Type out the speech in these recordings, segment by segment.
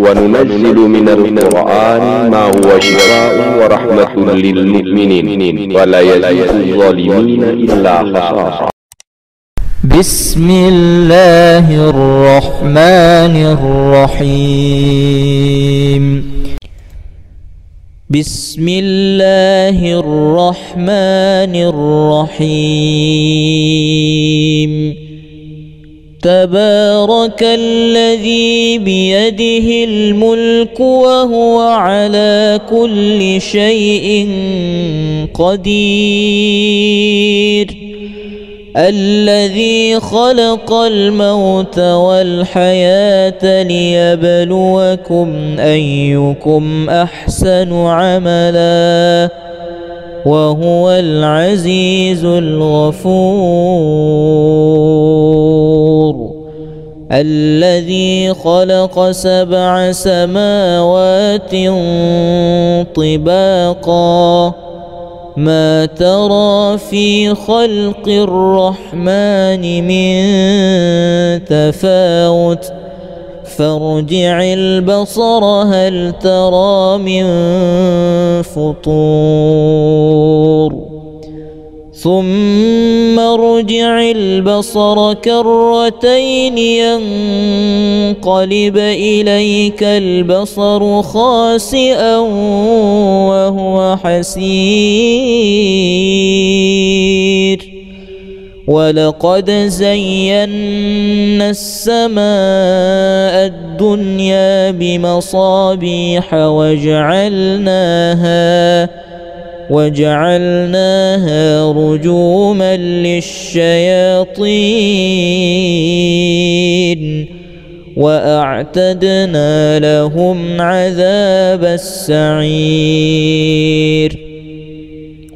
وننزل من القرآن ما هو شفاء ورحمة للمؤمنين ولا يزيد الظالمين إلا خسارا. بسم الله الرحمن الرحيم. بسم الله الرحمن الرحيم. تبارك الذي بيده الملك وهو على كل شيء قدير. الذي خلق الموت والحياة ليبلوكم أيكم أحسن عملا وهو العزيز الغفور. الذي خلق 7 سماوات طباقا ما ترى في خلق الرحمن من تفاوت فارجع البصر هل ترى من فطور ثم ارجع البصر كرتين ينقلب إليك البصر خاسئا وهو حسير. ولقد زينا السماء الدنيا بمصابيح وجعلناها رجوما للشياطين وأعتدنا لهم عذاب السعير.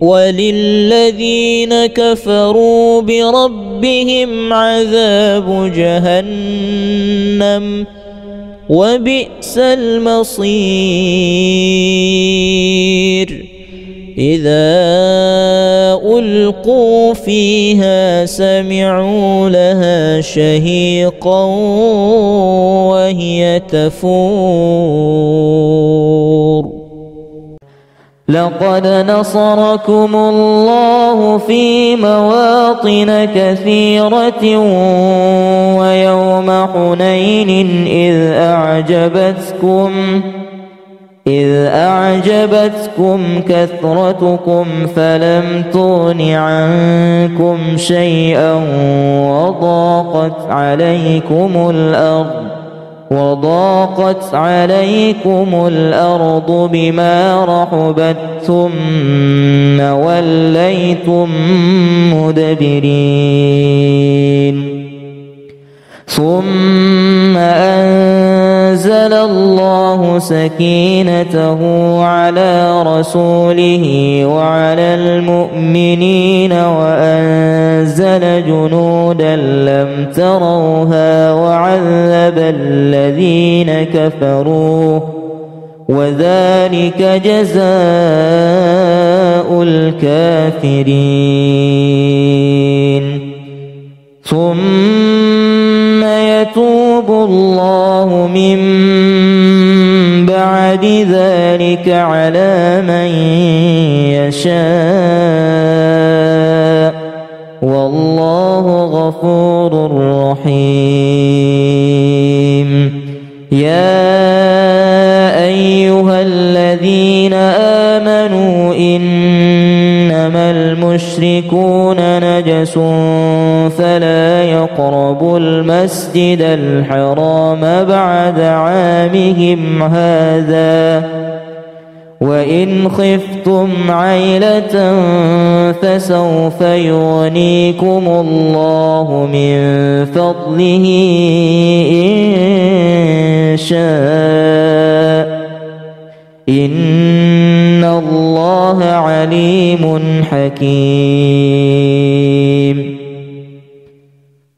وللذين كفروا بربهم عذاب جهنم وبئس المصير. إذا ألقوا فيها سمعوا لها شهيقا وهي تفور. لقد نصركم الله في مواطن كثيرة ويوم حنين إذ أعجبتكم كثرتكم فلم تغن عنكم شيئا وضاقت عليكم الأرض بما رحبت ثم وليتم مدبرين. ثم أنزل الله سكينته على رسوله وعلى المؤمنين وأنزل جنودا لم تروها وعذب الذين كفروا وذلك جزاء الكافرين. ثم يتوب الله من بعد ذلك على من يشاء والله غفور رحيم. يا أيها الذين آمنوا إنما المشركون نجس فلا يقربوا المسجد الحرام بعد عامهم هذا وإن خفتم عيلة فسوف يغنيكم الله من فضله إن شاء إن الله عليم حكيم.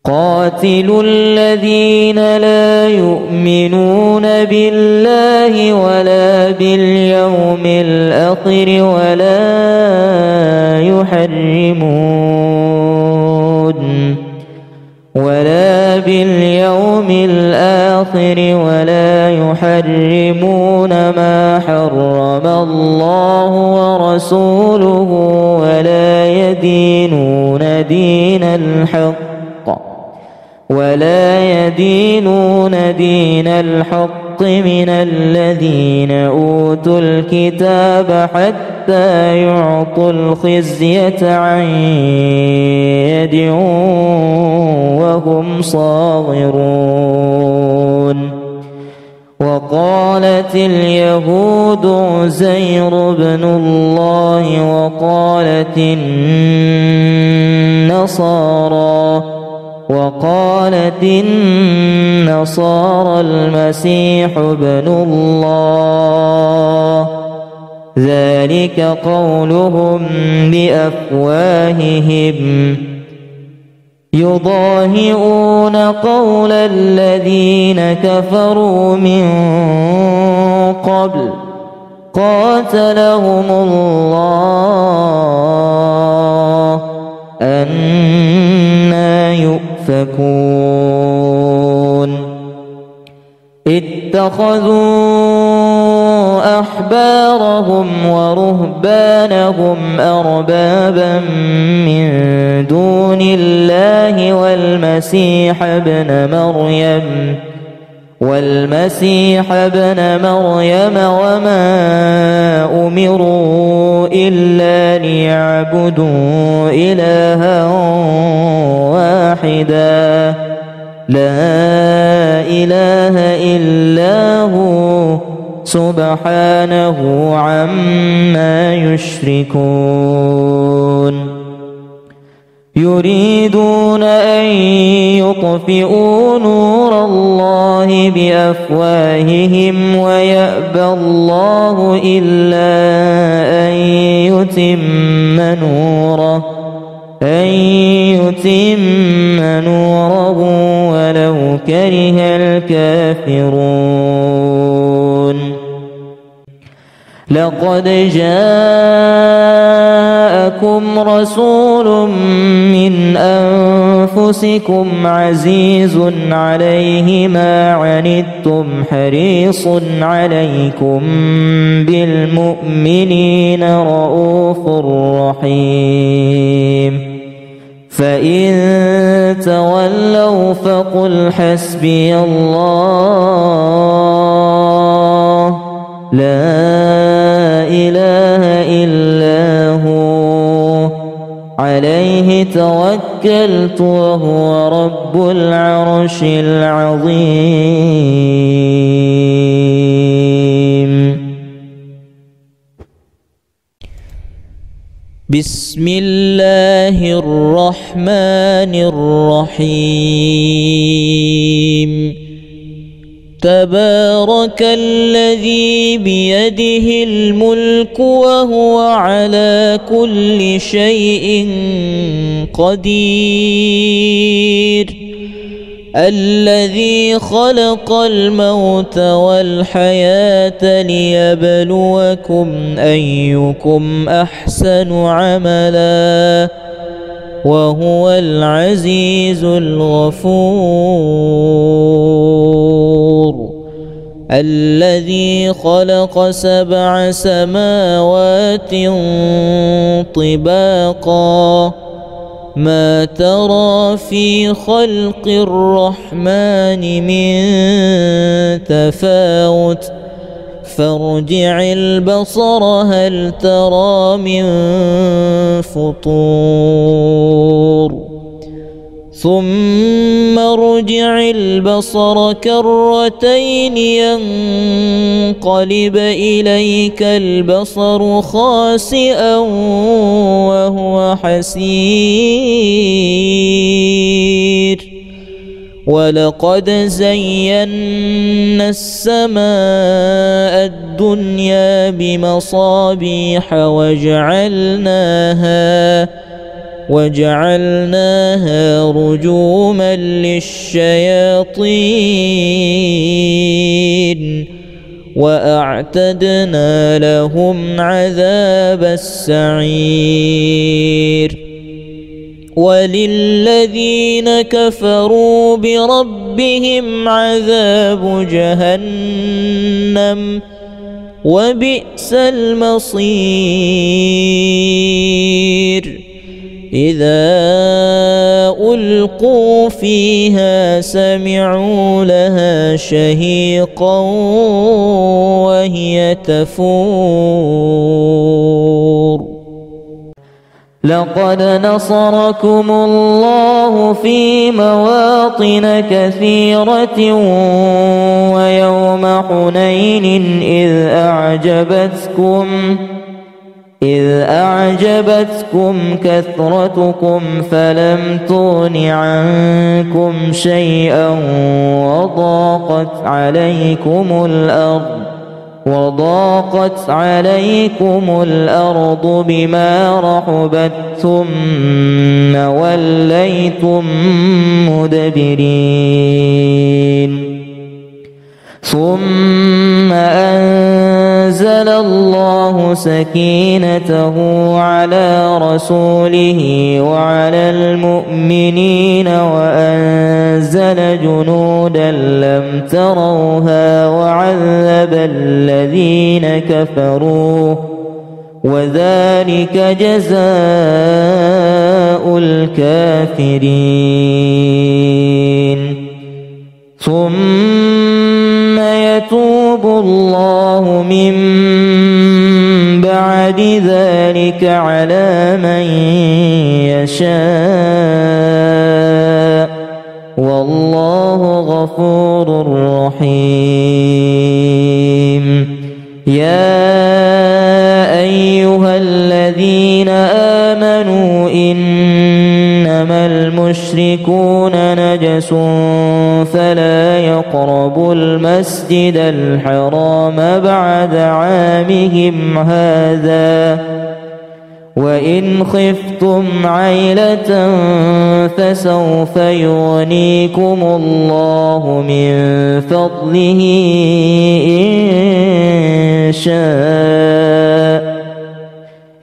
قاتلوا الذين لا يؤمنون بالله ولا باليوم الآخر ولا باليوم الآخر ولا يحرمون ما حرم الله ورسوله ولا يدينون دين الحق من الذين أوتوا الكتاب حتى يعطوا الخزية عن يد وهم صاغرون. وقالت اليهود عزير بن الله وقالت النصارى المسيح ابن الله، ذلك قولهم بأفواههم يضاهئون قول الذين كفروا من قبل قاتلهم الله أنى يؤفكون. اتخذوا أحبارهم ورهبانهم أربابا من دون الله والمسيح ابن مريم وما أمروا إلا ليعبدوا إلها واحدا لا إله إلا هو سبحانه عما يشركون. يريدون أن يطفئوا نور الله بأفواههم ويأبى الله إلا أن يتم نوره ولو كره الكافرون. لقد جاءكم رسول من أنفسكم عزيز عليه ما عنتم حريص عليكم بالمؤمنين رؤوف رحيم. فإن تولوا فقل حسبي الله لا إله إلا هو عليه توكلت وهو رب العرش العظيم. بسم الله الرحمن الرحيم. تبارك الذي بيده الملك وهو على كل شيء قدير. الذي خلق الموت والحياة ليبلوكم أيكم أحسن عملا وهو العزيز الغفور. الذي خلق 7 سماوات طباقا ما ترى في خلق الرحمن من تفاوت فارجع البصر هل ترى من فطور ثم ارجع البصر كرتين ينقلب إليك البصر خاسئا وهو حسير. ولقد زينا السماء الدنيا بمصابيح وجعلناها رجوما للشياطين وأعتدنا لهم عذاب السعير. وللذين كفروا بربهم عذاب جهنم وبئس المصير إذا ألقوا فيها سمعوا لها شهيقا وهي تفور لقد نصركم الله في مواطن كثيرة ويوم حنين إذ أعجبتكم كثرتكم فلم تغن عنكم شيئا وضاقت عليكم الأرض بما رحبت ثم وليتم مدبرين ثم أنزل الله سكينته على رسوله وعلى المؤمنين وأنزل جنودا لم تروها وعذب الذين كفروا وذلك جزاء الكافرين ثم يتوب الله من بعد ذلك على من يشاء والله غفور رحيم يا أيها الذين آمنوا إنما المشركون نجس فلا يقربوا المسجد الحرام بعد عامهم هذا وإن خفتم عيلة فسوف يغنيكم الله من فضله إن شاء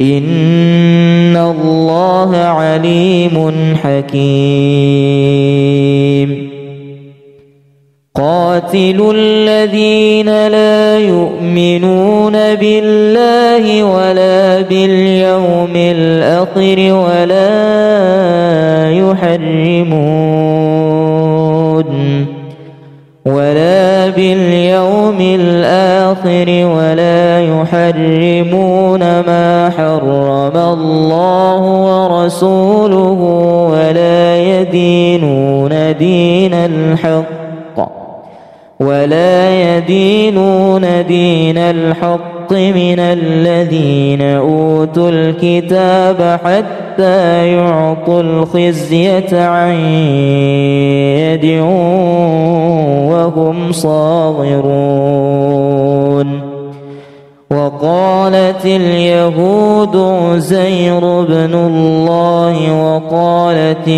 إن الله عليم حكيم قاتلوا الذين لا يؤمنون بالله ولا باليوم الآخر ولا يحرمون ما حرم الله ورسوله ولا يدينون دين الحق من الذين أوتوا الكتاب حتى يعطوا الخزية عن يد وهم صاغرون وقالت اليهود عزير بن الله وقالت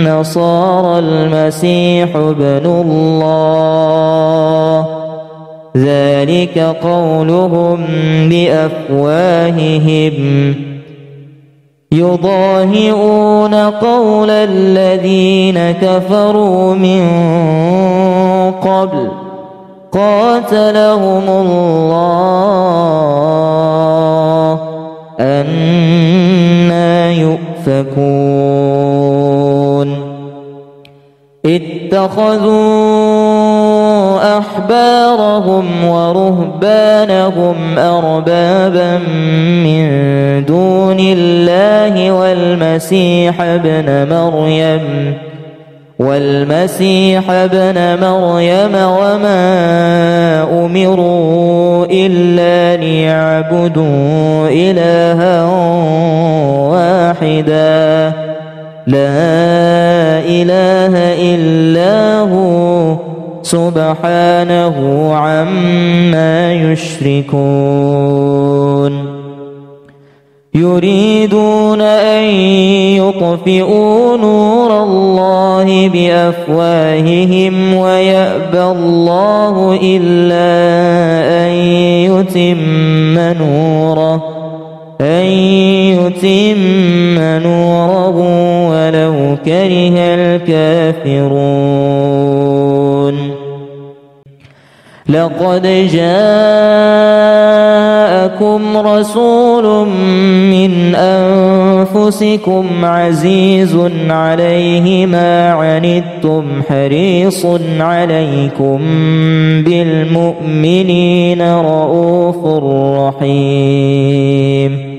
النصارى المسيح ابن الله ذلك قولهم بأفواههم يضاهئون قول الذين كفروا من قبل قاتلهم الله أنى يؤفكون اتخذوا أحبارهم ورهبانهم أربابا من دون الله والمسيح ابن مريم وما أمروا إلا ليعبدوا إلها واحدا لا إله إلا هو سبحانه عما يشركون يريدون أن يطفئوا نور الله بأفواههم ويأبى الله إلا أن يتم نوره ولو كره الكافرون. لقد جاءكم رسول من أنفسكم عزيز عليه ما عنتم حريص عليكم بالمؤمنين رؤوف رحيم.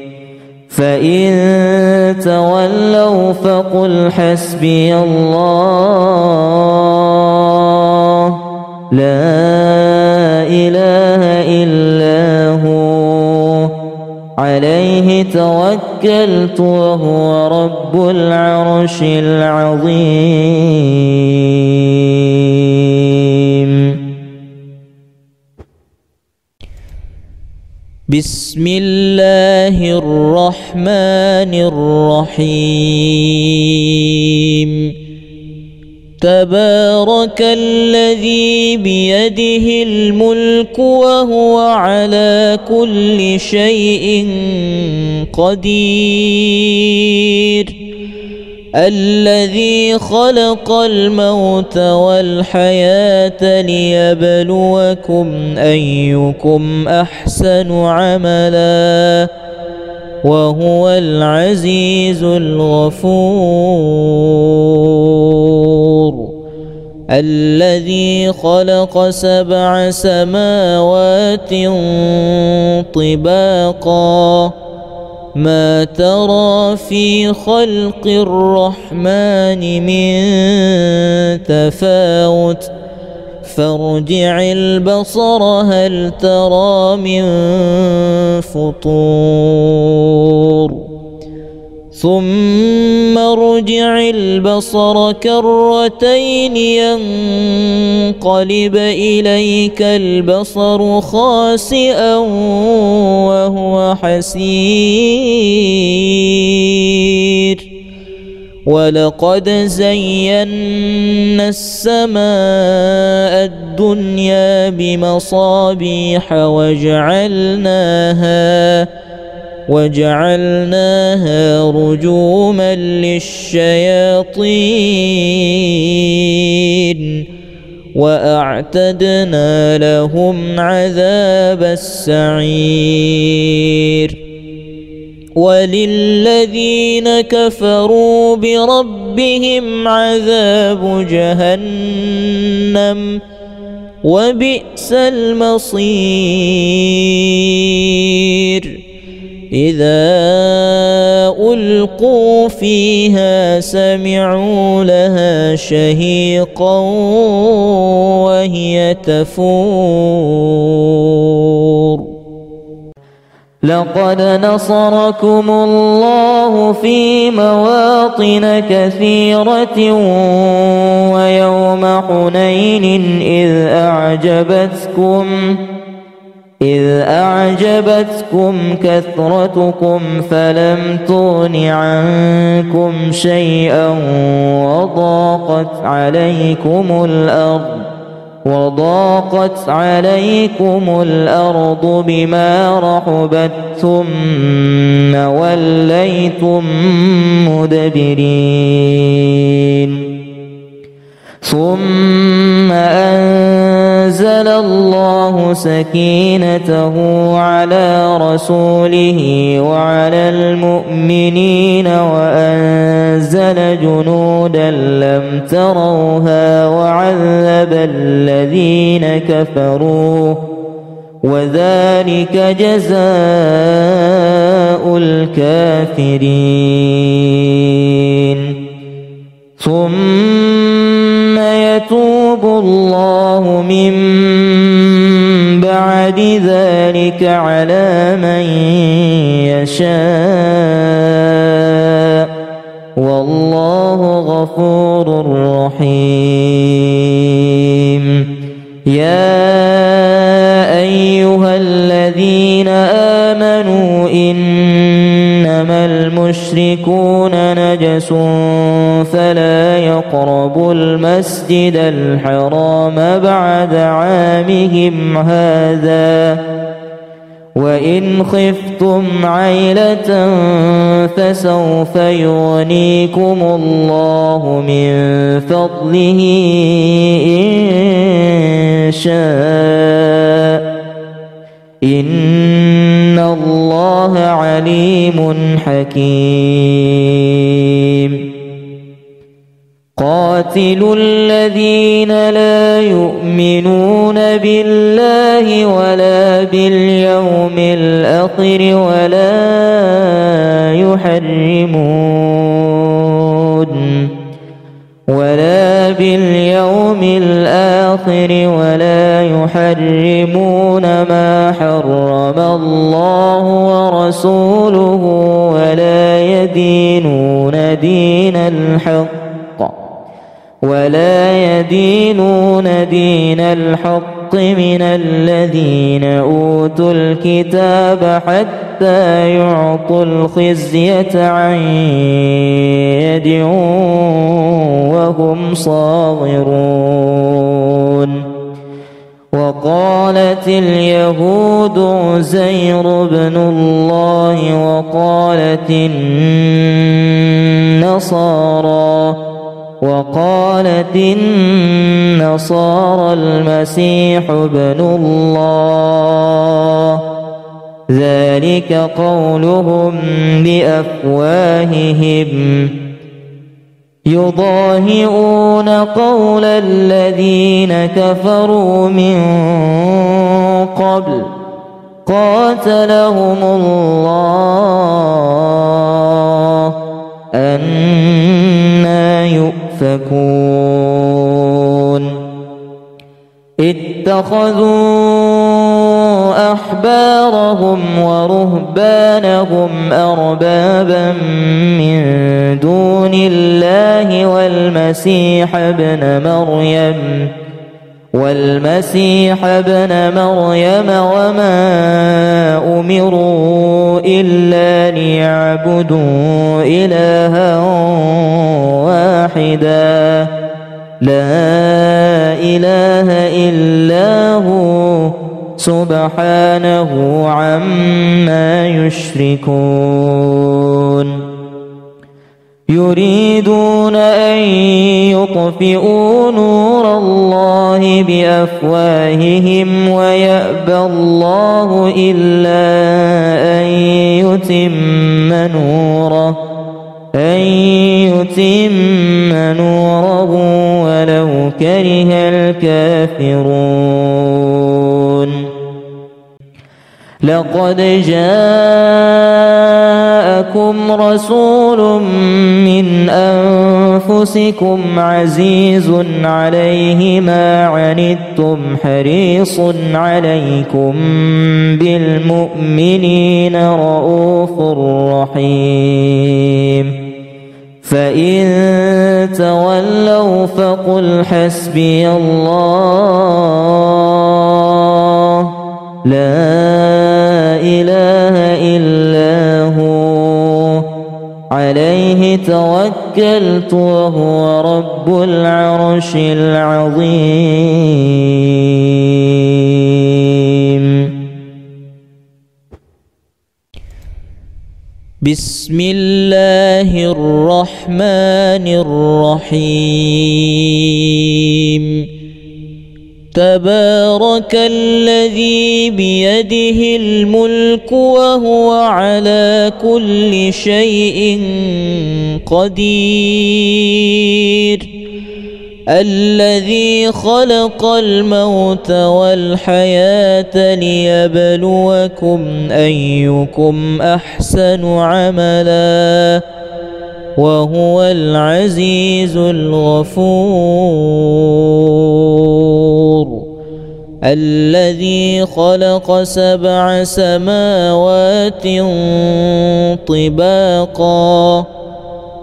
فإن تولوا فقل حسبي الله لا إله إلا هو عليه توكلت وهو رب العرش العظيم. بسم الله الرحمن الرحيم. تبارك الذي بيده الملك وهو على كل شيء قدير. الذي خلق الموت والحياة ليبلوكم أيكم أحسن عملا وهو العزيز الغفور. الذي خلق 7 سماوات طباقا ما ترى في خلق الرحمن من تفاوت فارجع البصر هل ترى من فطور ثم ارجع البصر كرتين ينقلب إليك البصر خاسئا وهو حسير. ولقد زينا السماء الدنيا بمصابيح وجعلناها رجوما للشياطين وأعتدنا لهم عذاب السعير. وللذين كفروا بربهم عذاب جهنم وبئس المصير. إذا ألقوا فيها سمعوا لها شهيقا وهي تفور. لقد نصركم الله في مواطن كثيرة ويوم حنين إذ أعجبتكم كثرتكم فلم تغن عنكم شيئا وضاقت عليكم الأرض بما رحبت ثم وليتم مدبرين. ثم أنزل الله سكينته على رسوله وعلى المؤمنين وأنزل جنودا لم تروها وعذب الذين كفروا وذلك جزاء الكافرين. ثم يتوب الله من بعد ذلك على من يشاء والله غفور رحيم. يا أيها الذين آمنوا إنما المشركون نجس فلا يقربوا المسجد الحرام بعد عامهم هذا وإن خفتم عيلة فسوف يغنيكم الله من فضله إن شاء إن الله عليم حكيم قاتلوا الذين لا يؤمنون بالله ولا باليوم الآخر ولا يحرمون ما حرم الله ورسوله ولا يدينون دين الحق من الذين أوتوا الكتاب حتى يعطوا الخزية عن يد وهم صاغرون وقالت اليهود عزير بن الله وقالت النصارى المسيح ابن الله ذلك قولهم بأفواههم يضاهئون قول الذين كفروا من قبل قاتلهم الله أنى يؤفكون اتخذوا أحبارهم ورهبانهم أربابا من دون الله والمسيح ابن مريم وما أمروا إلا ليعبدوا إلها واحدا لا إله إلا هو سبحانه عما يشركون يريدون أن يطفئوا نور الله بأفواههم ويأبى الله إلا أن يتم نوره ولو كره الكافرون لقد جاءكم رسول من أنفسكم عزيز عليه ما عنتم حريص عليكم بالمؤمنين رؤوف رحيم فإن تولوا فقل حسبي الله لا إله إلا هو عليه توكلت وهو رب العرش العظيم بسم الله الرحمن الرحيم تبارك الذي بيده الملك وهو على كل شيء قدير الذي خلق الموت والحياة ليبلوكم أيكم أحسن عملا وهو العزيز الغفور الذي خلق 7 سماوات طباقا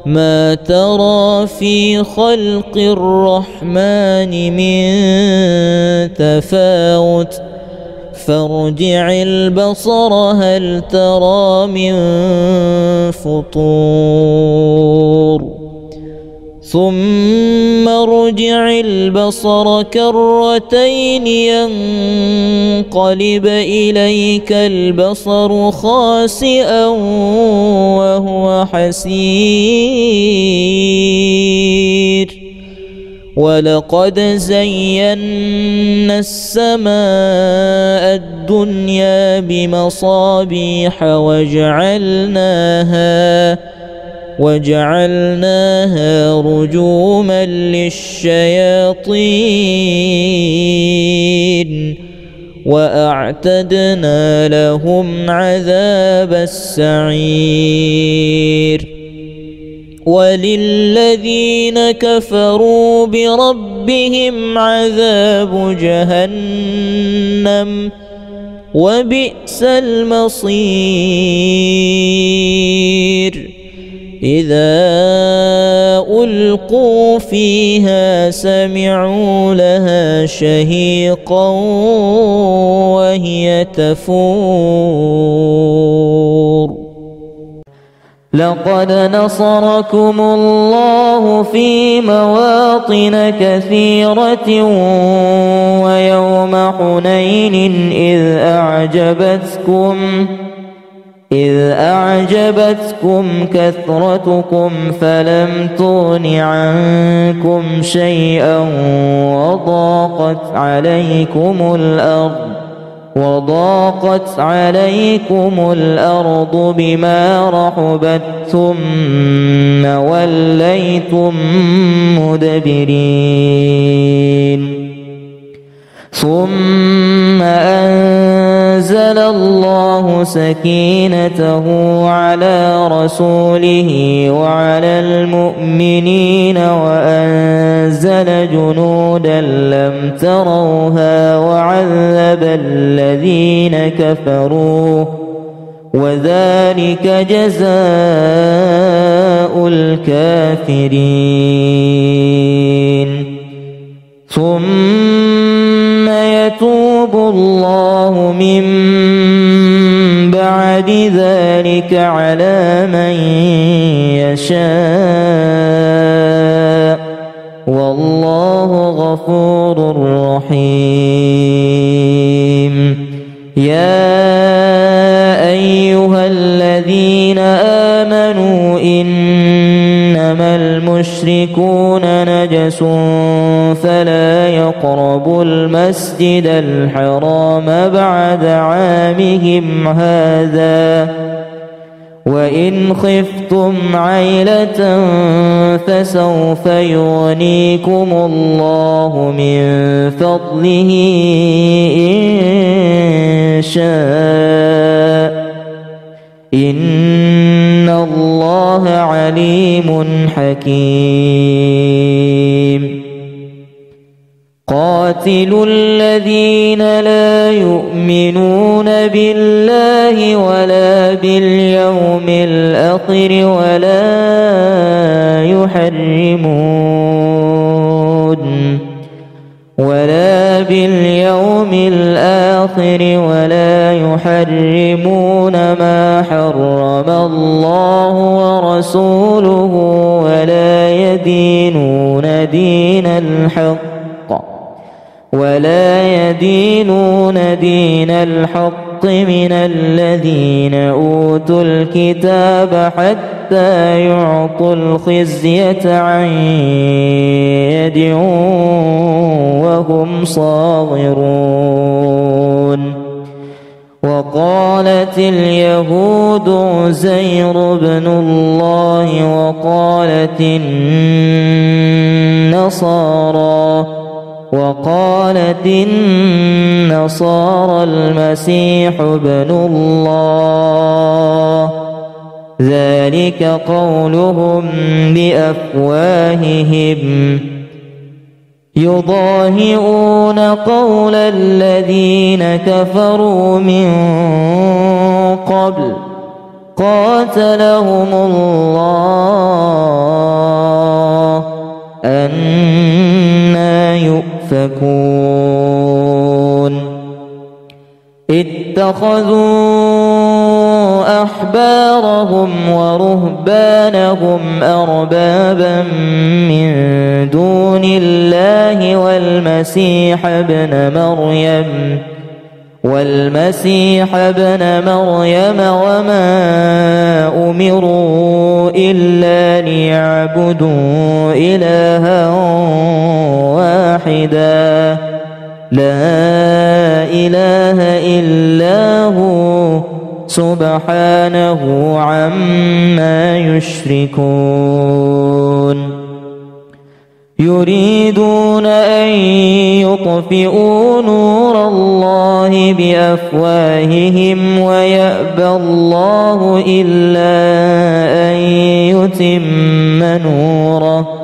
ما ترى في خلق الرحمن من تفاوت فارجع البصر هل ترى من فطور ثم ارجع البصر كرتين ينقلب إليك البصر خاسئا وهو حسير ولقد زينا السماء الدنيا بمصابيح وجعلناها رجوما للشياطين وأعتدنا لهم عذاب السعير وللذين كفروا بربهم عذاب جهنم وبئس المصير إذا ألقوا فيها سمعوا لها شهيقا وهي تفور لقد نصركم الله في مواطن كثيرة ويوم حنين إذ أعجبتكم كثرتكم فلم تغن عنكم شيئا وضاقت عليكم الأرض بما رحبت ثم وليتم مدبرين ثم أنزل الله سكينته على رسوله وعلى المؤمنين وأنزل جنودا لم تروها وعذب الذين كفروا وذلك جزاء الكافرين ثم يتوب الله من بعد ذلك على من يشاء والله غفور رحيم يا أيها الذين آمنوا إنما المشركون نجس فلا يقربوا المسجد الحرام بعد عامهم هذا وإن خفتم عيلة فسوف يغنيكم الله من فضله إن شاء إن الله عليم حكيم قاتلوا الذين لا يؤمنون بالله ولا باليوم الآخر ولا يحرمون ما حرم الله ورسوله ولا يدينون دين الحق من الذين أوتوا الكتاب حتى يعطوا الخزية عن يد وهم صاغرون وقالت اليهود عزير بن الله وقالت النصارى المسيح ابن الله ذلك قولهم بأفواههم يضاهئون قول الذين كفروا من قبل قاتلهم الله أنى يؤفكون اتخذوا أحبارهم ورهبانهم أربابا من دون الله والمسيح ابن مريم وما أمروا إلا ليعبدوا إلها واحدا لا إله إلا هو سبحانه عما يشركون يريدون أن يطفئوا نور الله بأفواههم ويأبى الله إلا أن يتم نوره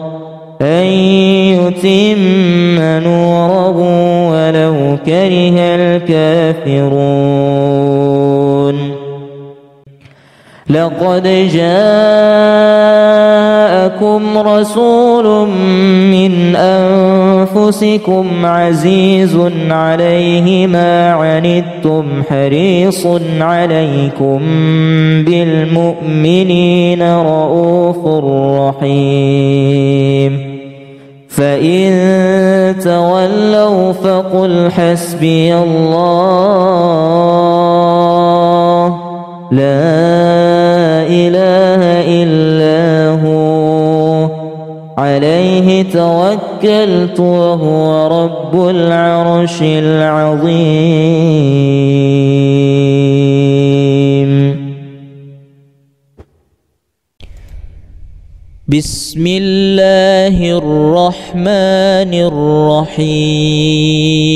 ولو كره الكافرون لقد جاءكم رسول من أنفسكم عزيز عليه ما عنتم حريص عليكم بالمؤمنين رؤوف رحيم فإن تولوا فقل حسبي الله لا إله إلا هو عليه توكلت وهو رب العرش العظيم. بسم الله الرحمن الرحيم.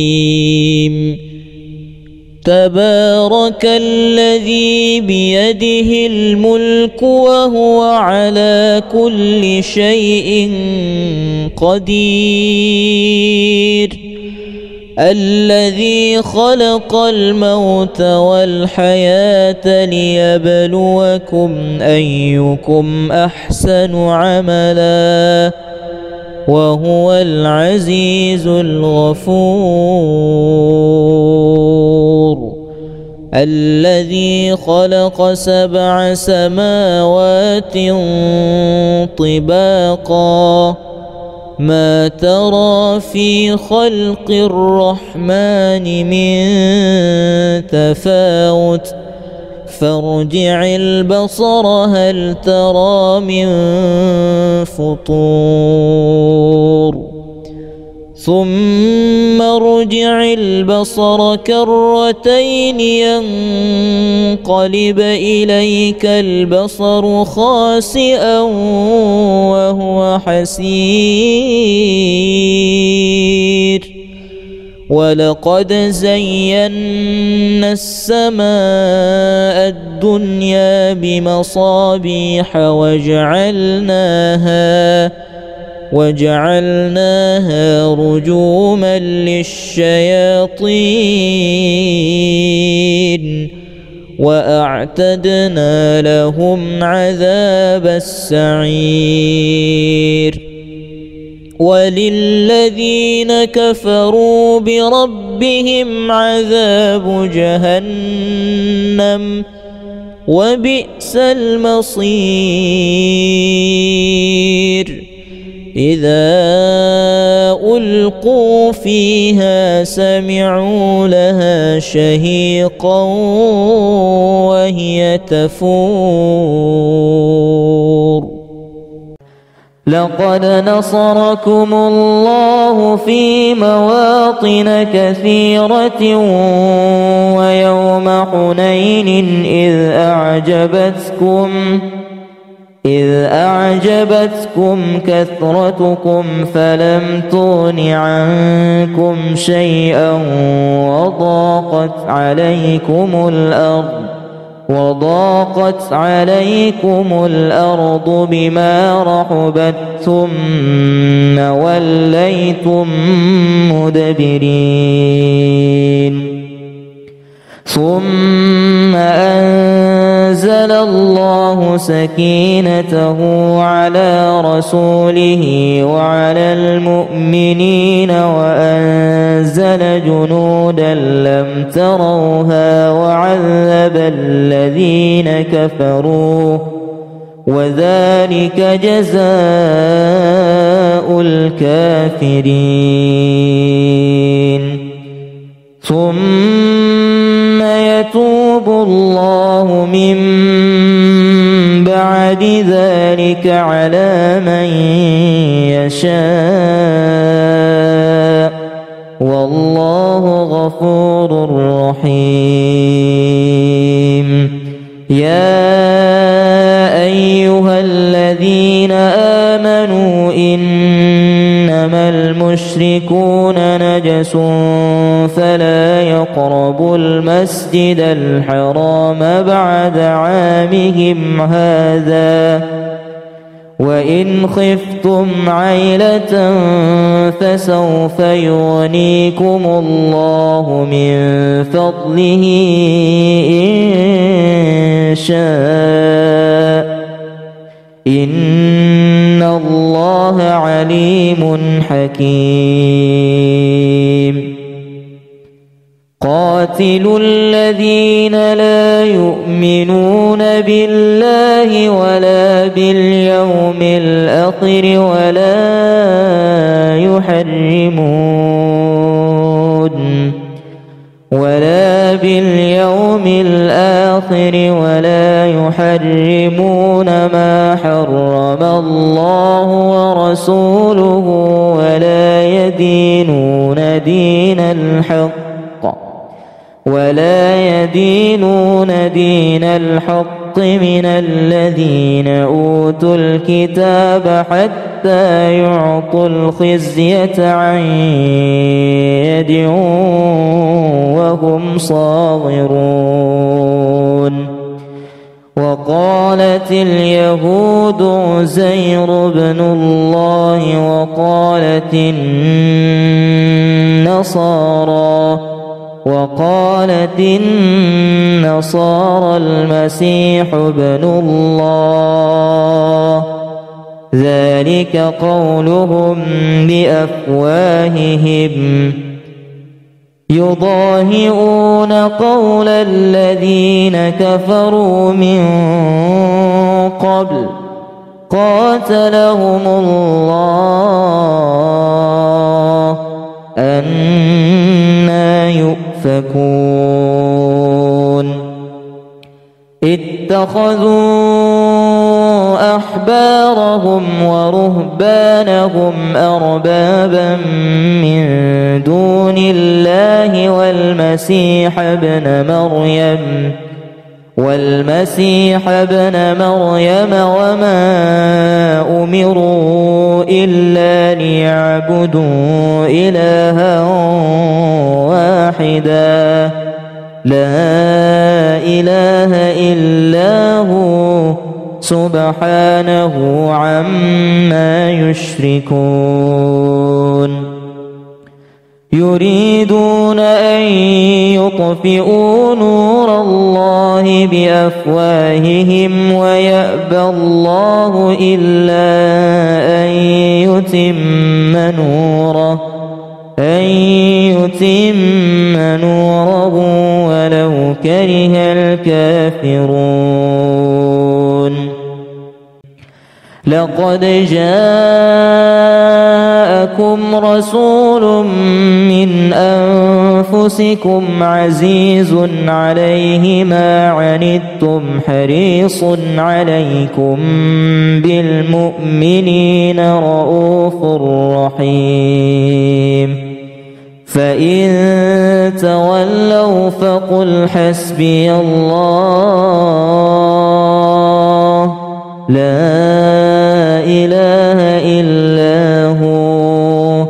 تبارك الذي بيده الملك وهو على كل شيء قدير الذي خلق الموت والحياة ليبلوكم أيكم أحسن عملا وهو العزيز الغفور الذي خلق 7 سماوات طباقا ما ترى في خلق الرحمن من تفاوت فارجع البصر هل ترى من فطور ثم ارجع البصر كرتين ينقلب إليك البصر خاسئا وهو حسير ولقد زينا السماء الدنيا بمصابيح وجعلناها رجوما للشياطين وأعتدنا لهم عذاب السعير وللذين كفروا بربهم عذاب جهنم وبئس المصير إذا ألقوا فيها سمعوا لها شهيقا وهي تفور لقد نصركم الله في مواطن كثيرة ويوم حنين إذ أعجبتكم كثرتكم فلم تغن عنكم شيئا وضاقت عليكم الأرض بما رحبت ثم وليتم مدبرين ثم أنزل الله سكينته على رسوله وعلى المؤمنين وأنزل أرسل جنودا لم تروها وعذب الذين كفروا وذلك جزاء الكافرين ثم يتوب الله من بعد ذلك على من يشاء والله غفور رحيم يا أيها الذين آمنوا إنما المشركون نجس فلا يقربوا المسجد الحرام بعد عامهم هذا وإن خفتم عيلة فسوف يغنيكم الله من فضله إن شاء إن الله عليم حكيم قاتلوا الذين لا يؤمنون بالله ولا باليوم الآخر ولا يحرمون ما حرم الله ورسوله ولا يدينون دين الحق من الذين أوتوا الكتاب حتى يعطوا الخزية عن يد وهم صاغرون وقالت اليهود عزير بن الله وقالت النصارى المسيح ابن الله ذلك قولهم بأفواههم يضاهئون قول الذين كفروا من قبل قاتلهم الله أنى يؤفكون اتخذوا أحبارهم ورهبانهم أربابا من دون الله والمسيح ابن مريم وما أمروا إلا ليعبدوا إلها واحدا لا إله إلا هو سبحانه عما يشركون يريدون أن يطفئوا نور الله بأفواههم ويأبى الله إلا أن يتم نوره ولو كره الكافرون لقد جاءكم رسول من أنفسكم عزيز عليه ما عنتم حريص عليكم بالمؤمنين رؤوف رحيم فإن تولوا فقل حسبي الله لا إله إلا هو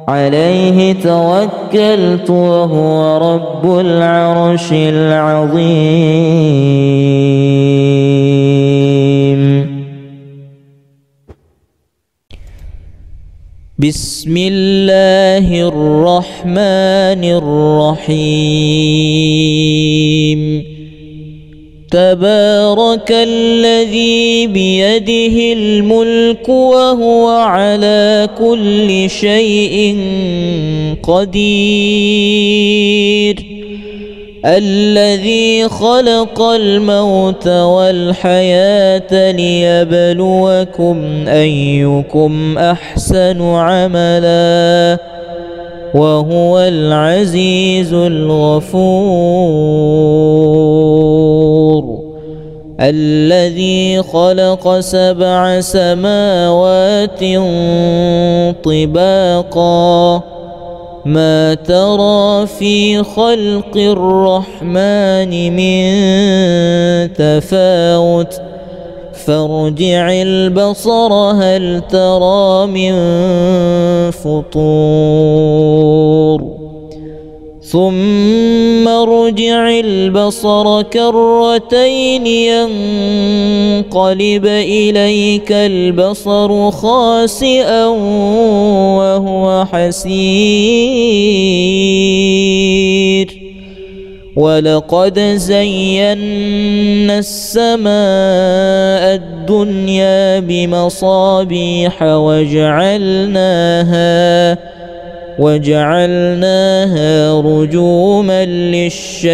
عليه توكلت وهو رب العرش العظيم بسم الله الرحمن الرحيم تبارك الذي بيده الملك وهو على كل شيء قدير الذي خلق الموت والحياة ليبلوكم أيكم أحسن عملا وهو العزيز الغفور الذي خلق 7 سماوات طباقا ما ترى في خلق الرحمن من تفاوت فارجع البصر هل ترى من فطور ثم ارجع البصر كرتين ينقلب إليك البصر خاسئا وهو حسير ولقد زينا السماء الدنيا بمصابيح وجعلناها رجوما للشياطين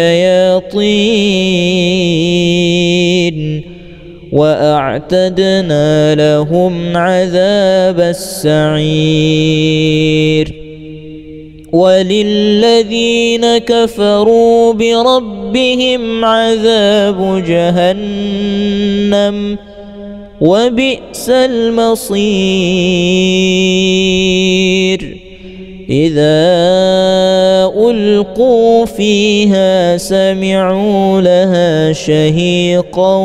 وأعتدنا لهم عذاب السعير وللذين كفروا بربهم عذاب جهنم وبئس المصير إذا ألقوا فيها سمعوا لها شهيقا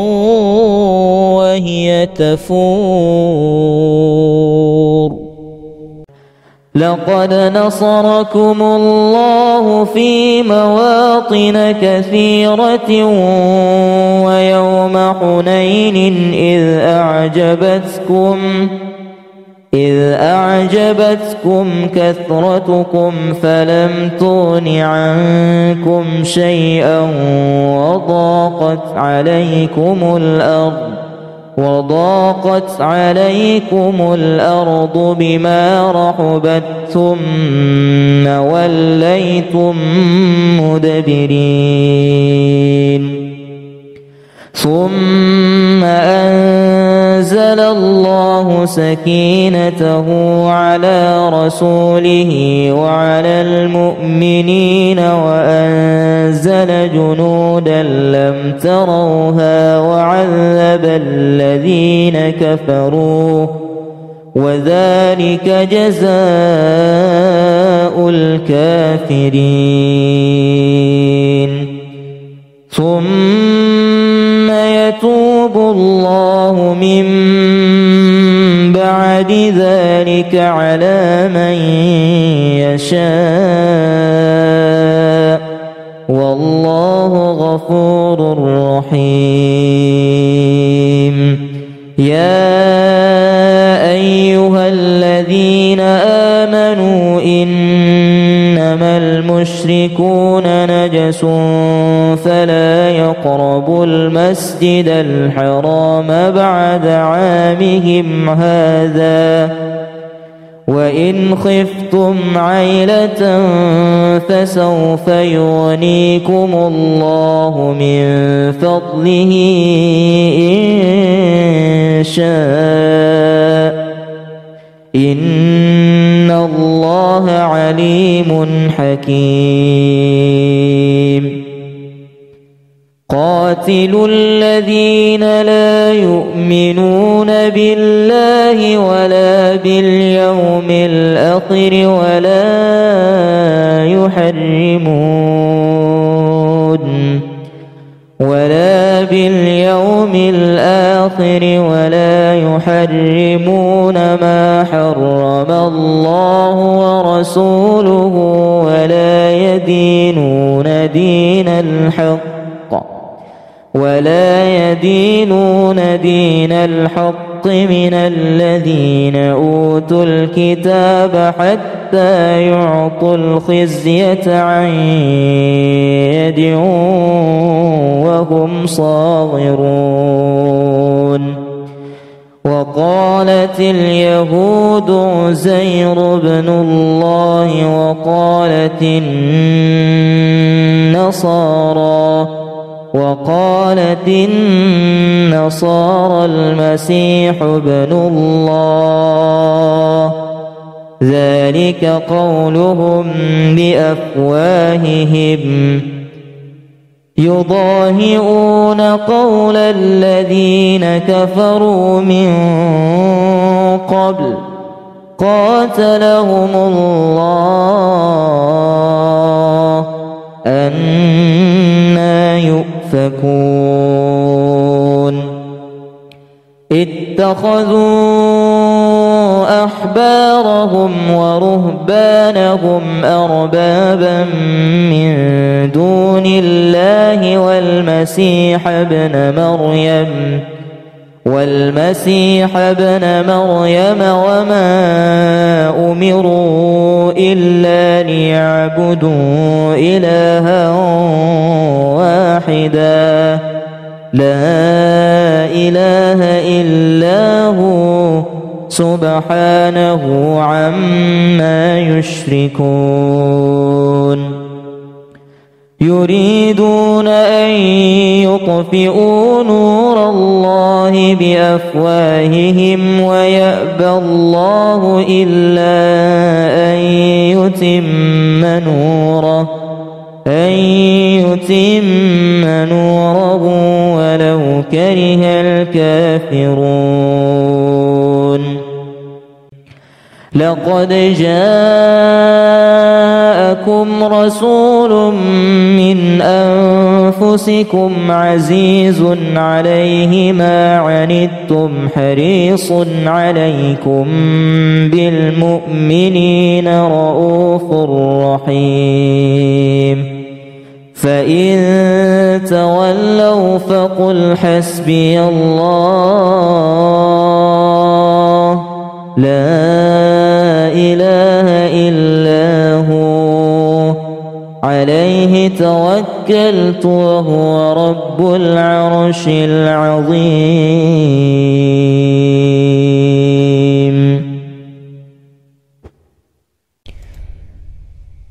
وهي تفور لقد نصركم الله في مواطن كثيرة ويوم حنين إذ أعجبتكم كثرتكم فلم تغن عنكم شيئا وضاقت عليكم الأرض بما رحبت ثم وليتم مدبرين ثم أنزل الله سكينته على رسوله وعلى المؤمنين وأنزل جنودا لم تروها وعذب الذين كفروا وذلك جزاء الكافرين ثم يتوب الله من بعد ذلك على من يشاء والله غفور رحيم يا أيها الذين آمنوا إنما المشركون نجس فلا يقربوا المسجد الحرام بعد عامهم هذا وإن خفتم عيلة فسوف يغنيكم الله من فضله إن شاء إن الله عليم حكيم قاتلوا الذين لا يؤمنون بالله ولا باليوم الآخر ولا يحرمون ما حرم الله ورسوله ولا يدينون دين الحق من الذين أوتوا الكتاب حتى حتى يعطوا الخزية عن يد وهم صاغرون. وقالت اليهود عزير بن الله وقالت النصارى المسيح ابن الله، ذلك قولهم بأفواههم يضاهئون قول الذين كفروا من قبل قاتلهم الله أنى يؤفكون. اتخذوا أحبارهم ورهبانهم أربابا من دون الله والمسيح ابن مريم وما أمروا إلا ليعبدوا إلها واحدا لا إله إلا هو سبحانه عما يشركون. يريدون أن يطفئوا نور الله بأفواههم ويأبى الله إلا أن يتم نوره ولو كره الكافرون. لقد جاءكم رسول من أنفسكم عزيز عليه ما عنتم حريص عليكم بالمؤمنين رؤوف رحيم. فإن تولوا فقل حسبي الله لا إله إلا هو عليه توكلت وهو رب العرش العظيم.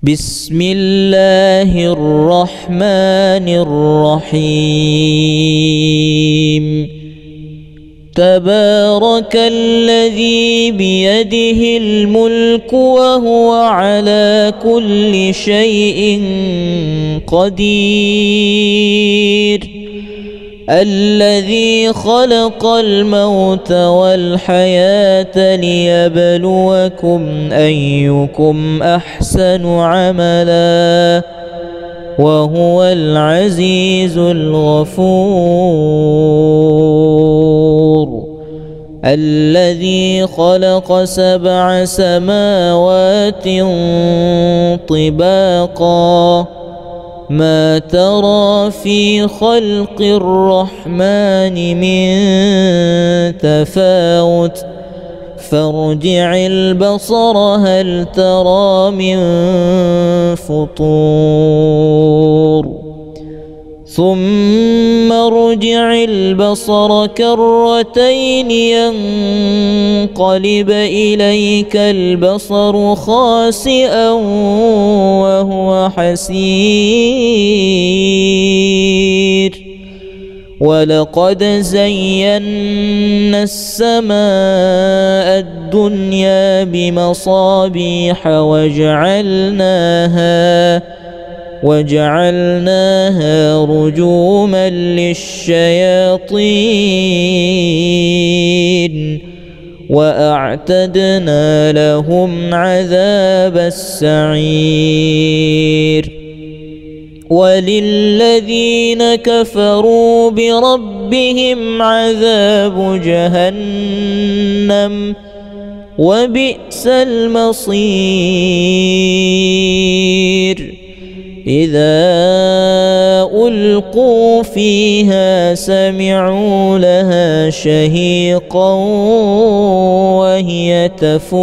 بسم الله الرحمن الرحيم. تبارك الذي بيده الملك وهو على كل شيء قدير. الذي خلق الموت والحياة ليبلوكم أيكم أحسن عملا وهو العزيز الغفور. الذي خلق 7 سماوات طباقا ما ترى في خلق الرحمن من تفاوت فارجع البصر هل ترى من فطور ثم ارجع البصر كرتين ينقلب إليك البصر خاسئا وهو حسير. ولقد زينا السماء الدنيا بمصابيح وجعلناها رجوما للشياطين وأعتدنا لهم عذاب السعير. وللذين كفروا بربهم عذاب جهنم وبئس المصير. إذا ألقوا فيها سمعوا لها شهيقا وهي تفور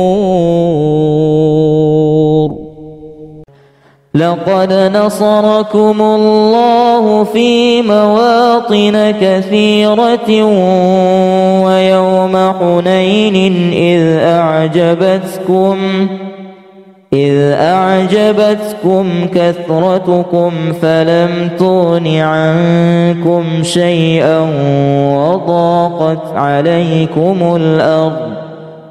لقد نصركم الله في مواطن كثيرة ويوم حنين إذ أعجبتكم كثرتكم فلم تغن عنكم شيئا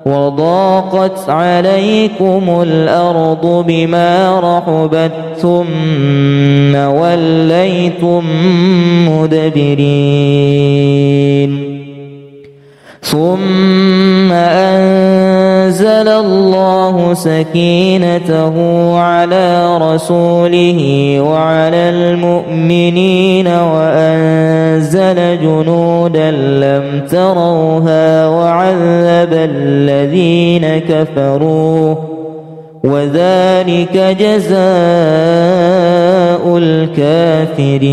وضاقت عليكم الأرض بما رحبت ثم وليتم مدبرين ثم أنزل الله سكينته على رسوله وعلى المؤمنين وأنزل جنودا لم تروها وعذب الذين كفروا وذلك جزاء الكافرين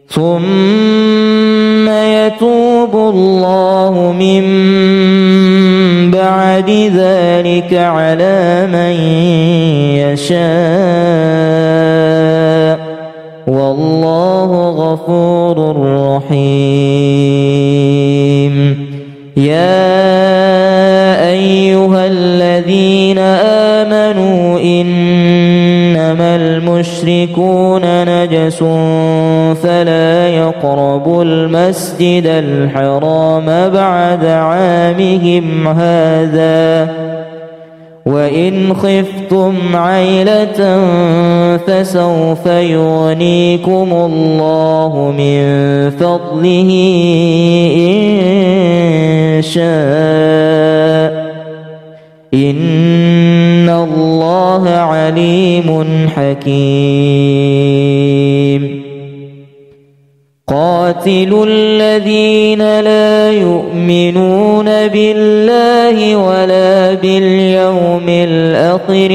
ثم يتوب الله من بعد ذلك على من يشاء والله غفور رحيم يا أيها الذين آمنوا إنما المشركون نجس فلا يقربوا المسجد الحرام بعد عامهم هذا وإن خفتم عيلة فسوف يغنيكم الله من فضله إن شاء إن الله عليم حكيم قاتلوا الذين لا يؤمنون بالله ولا باليوم الآخر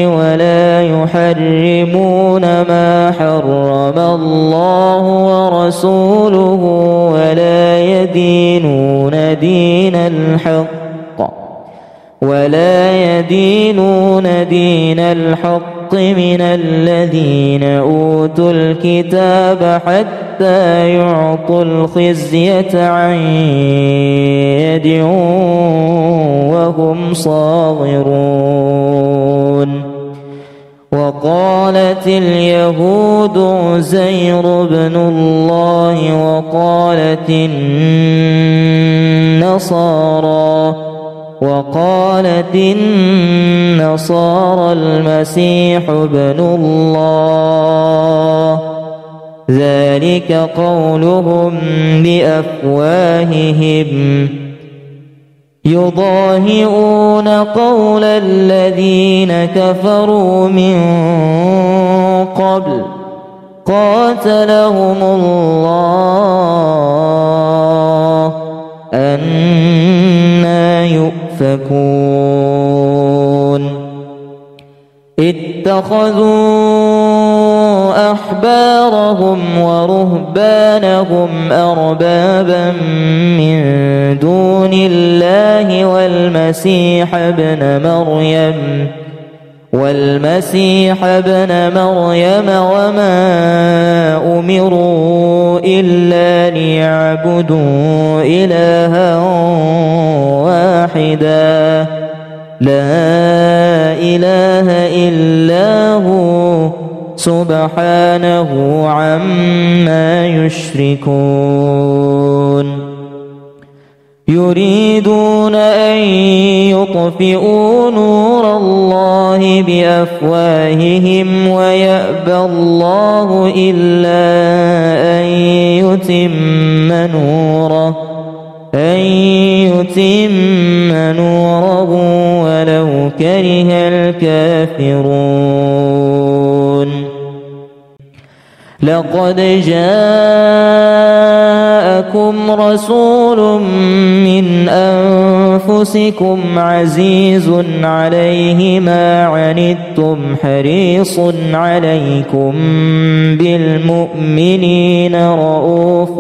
ولا يحرمون ما حرم الله ورسوله ولا يدينون دين الحق من الذين أوتوا الكتاب حتى يعطوا الخزية عن يد وهم صاغرون وقالت اليهود عزير بن الله وقالت النصارى المسيح ابن الله ذلك قولهم بأفواههم يضاهئون قول الذين كفروا من قبل قاتلهم الله أنى يؤفكون اتخذوا أحبارهم ورهبانهم أربابا من دون الله والمسيح ابن مريم وما أمروا إلا ليعبدوا إلها واحدا لا إله إلا هو سبحانه عما يشركون يريدون أن يطفئوا نور الله بأفواههم ويأبى الله إلا أن يتم نوره ولو كره الكافرون لقد جاءكم جاءكم رسول من أنفسكم عزيز عليه ما عنتم حريص عليكم بالمؤمنين رؤوف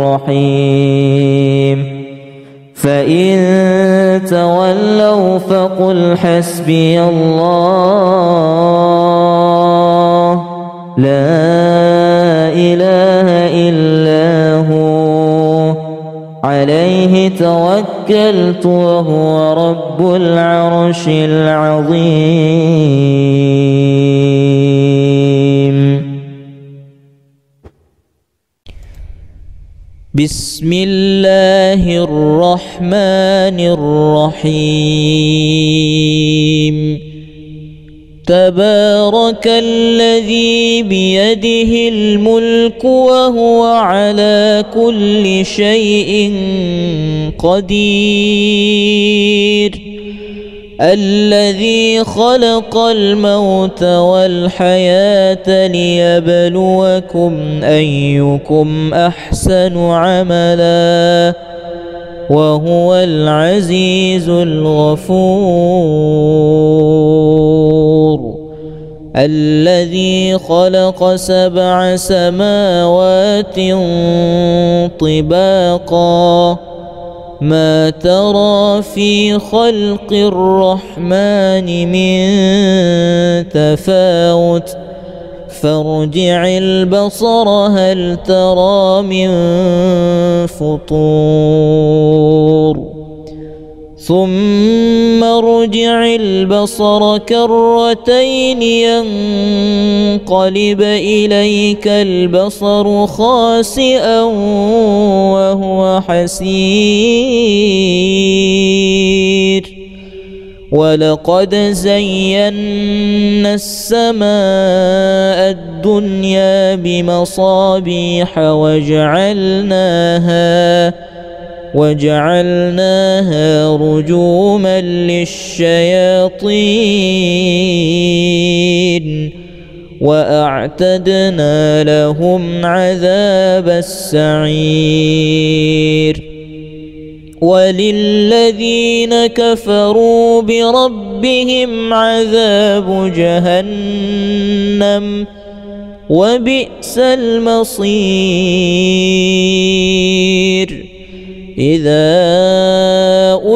رحيم فإن تولوا فقل حسبي الله لا إله إلا هو عليه توكلت وهو رب العرش العظيم. بسم الله الرحمن الرحيم. تبارك الذي بيده الملك وهو على كل شيء قدير الذي خلق الموت والحياة ليبلوكم أيكم أحسن عملا وهو العزيز الغفور الذي خلق 7 سماوات طباقا ما ترى في خلق الرحمن من تفاوت فارجع البصر هل ترى من فطور ثم ارجع البصر كرتين ينقلب إليك البصر خاسئا وهو حسير ولقد زينا السماء الدنيا بمصابيح وجعلناها رجوما للشياطين وأعتدنا لهم عذاب السعير وللذين كفروا بربهم عذاب جهنم وبئس المصير إذا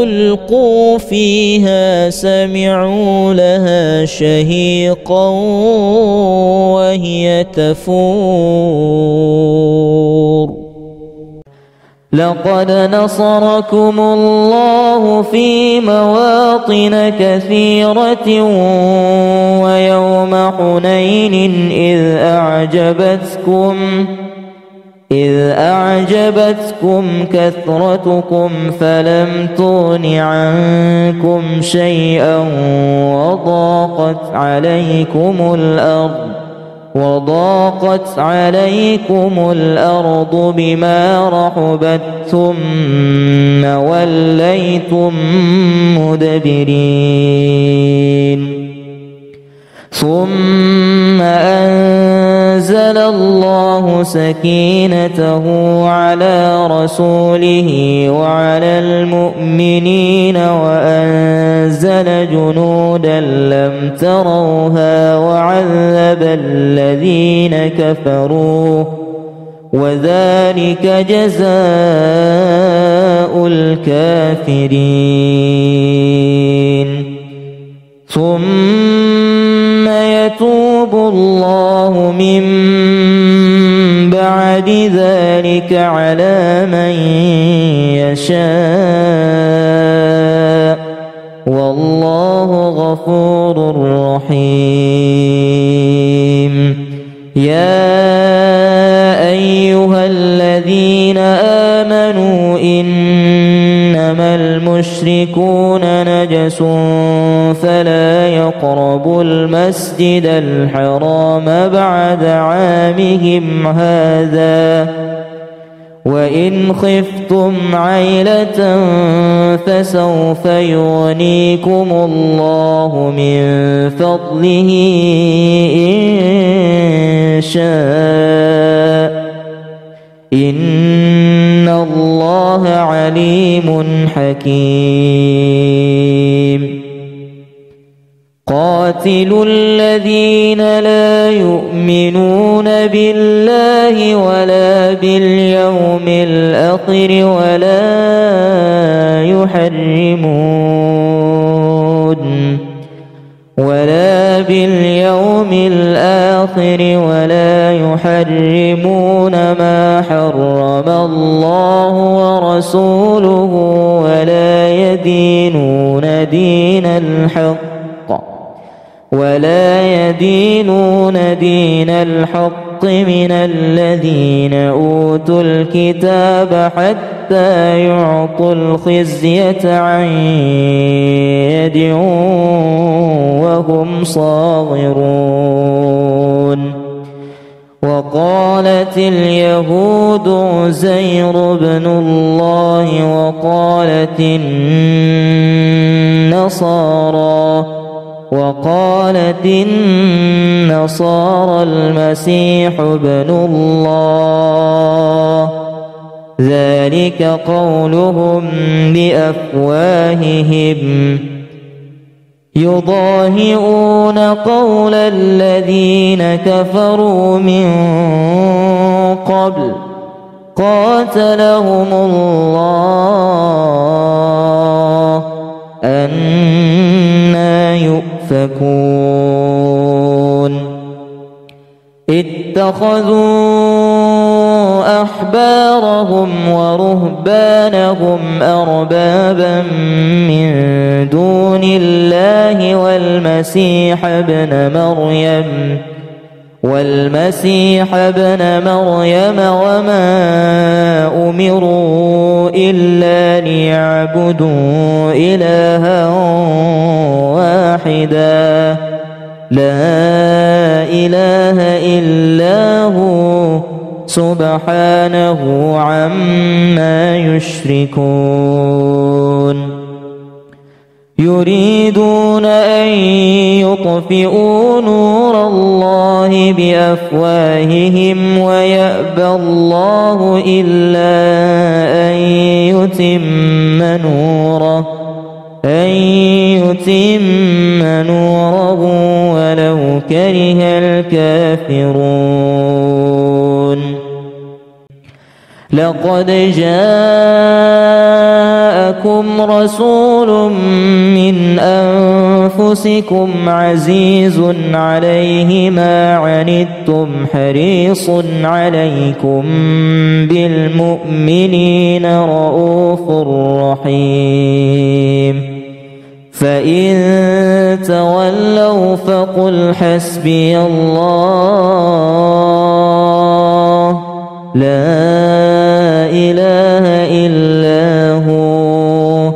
ألقوا فيها سمعوا لها شهيقا وهي تفور لقد نصركم الله في مواطن كثيرة ويوم حنين إذ أعجبتكم كثرتكم فلم تغن عنكم شيئا وضاقت عليكم الأرض بما رحبت ثم وليتم مدبرين ثم أنزل الله سكينته على رسوله وعلى المؤمنين وأنزل جنودا لم تروها وعذب الذين كفروا وذلك جزاء الكافرين ثم يتوب الله من بعد ذلك على من يشاء والله غفور رحيم يا أيها الذين آمنوا إنما المشركون نجس فلا يقربوا المسجد الحرام بعد عامهم هذا وإن خفتم عيلة فسوف يغنيكم الله من فضله إن شاء إن عليم حكيم قاتلوا الذين لا يؤمنون بالله ولا باليوم الآخر ولا يحرمون ما حرم الله ورسوله ولا يدينون دين الحق من الذين أوتوا الكتاب حتى يعطوا الخزية عن يد وهم صاغرون وقالت اليهود عزير بن الله وقالت النصارى المسيح ابن الله ذلك قولهم بأفواههم يضاهئون قول الذين كفروا من قبل قاتلهم الله أنى يؤفكون اتخذوا أحبارهم ورهبانهم أربابا من دون الله والمسيح ابن مريم وما أمروا إلا ليعبدوا إلها واحدا لا إله إلا هو سبحانه عما يشركون يريدون أن يطفئوا نور الله بأفواههم ويأبى الله إلا أن يتم نوره ولو كره الكافرون لقد جاءكم رسول من أنفسكم عزيز عليه ما عنتم حريص عليكم بالمؤمنين رؤوف رحيم فإن تولوا فقل حسبي الله لا إله إلا هو